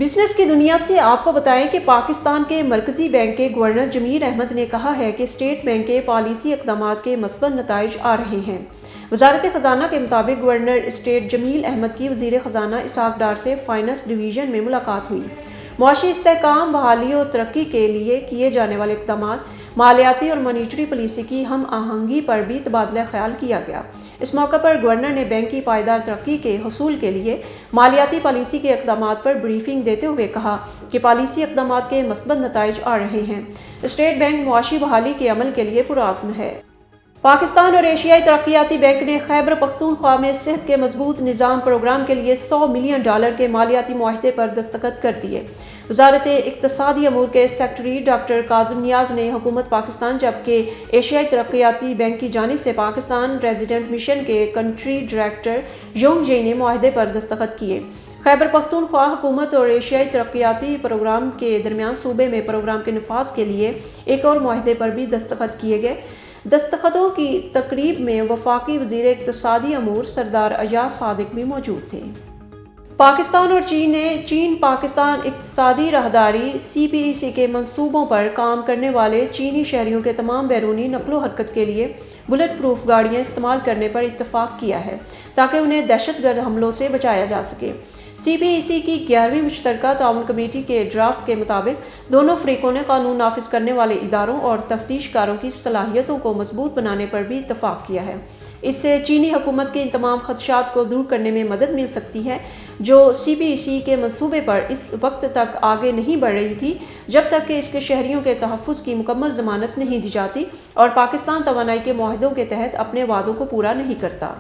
Business کی دنیا سے آپ کو بتائیں کہ پاکستان کے مرکزی بینک کے گورنر جمیل احمد نے کہا ہے کہ اسٹیٹ بینک کے پالیسی اقدامات کے مثبت نتائج آ رہے ہیں۔ وزارت خزانہ کے مطابق گورنر اسٹیٹ جمیل احمد کی وزیر خزانہ اسحاق ڈار سے فائنانس ڈویژن میں ملاقات ہوئی۔ معاشی استحکام، بحالی اور ترقی کے لیے کیے جانے والے اقدامات، مالیاتی اور مانیٹری پالیسی کی ہم آہنگی پر بھی تبادلہ خیال کیا گیا۔ اس موقع پر گورنر نے بینک کی پائیدار ترقی کے حصول کے لیے مالیاتی پالیسی کے اقدامات پر بریفنگ دیتے ہوئے کہا کہ پالیسی اقدامات کے مثبت نتائج آ رہے ہیں۔ اسٹیٹ بینک معاشی بحالی کے عمل کے لیے پرعزم ہے۔ پاکستان اور ایشیائی ترقیاتی بینک نے خیبر پختونخوا میں صحت کے مضبوط نظام پروگرام کے لیے $100 ملین کے مالیاتی معاہدے پر دستخط کر دیے۔ وزارت اقتصادی امور کے سیکریٹری ڈاکٹر کاظم نیاز نے حکومت پاکستان جبکہ ایشیائی ترقیاتی بینک کی جانب سے پاکستان ریزیڈنٹ مشن کے کنٹری ڈائریکٹر یونگ جے نے معاہدے پر دستخط کیے۔ خیبر پختونخوا حکومت اور ایشیائی ترقیاتی پروگرام کے درمیان صوبے میں پروگرام کے نفاذ کے لیے ایک اور معاہدے پر بھی دستخط کیے گئے۔ دستخطوں کی تقریب میں وفاقی وزیر اقتصادی امور سردار ایاز صادق بھی موجود تھے۔ پاکستان اور چین نے چین پاکستان اقتصادی راہداری CPEC کے منصوبوں پر کام کرنے والے چینی شہریوں کے تمام بیرونی نقل و حرکت کے لیے بلٹ پروف گاڑیاں استعمال کرنے پر اتفاق کیا ہے تاکہ انہیں دہشت گرد حملوں سے بچایا جا سکے۔ CPEC کی 11ویں مشترکہ تعاون کمیٹی کے ڈرافٹ کے مطابق دونوں فریقوں نے قانون نافذ کرنے والے اداروں اور تفتیش کاروں کی صلاحیتوں کو مضبوط بنانے پر بھی اتفاق کیا ہے۔ اس سے چینی حکومت کے ان تمام خدشات کو دور کرنے میں مدد مل سکتی ہے جو CPEC کے منصوبے پر اس وقت تک آگے نہیں بڑھ رہی تھی جب تک کہ اس کے شہریوں کے تحفظ کی مکمل ضمانت نہیں دی جاتی اور پاکستان توانائی کے معاہدوں کے تحت اپنے وعدوں کو پورا نہیں کرتا۔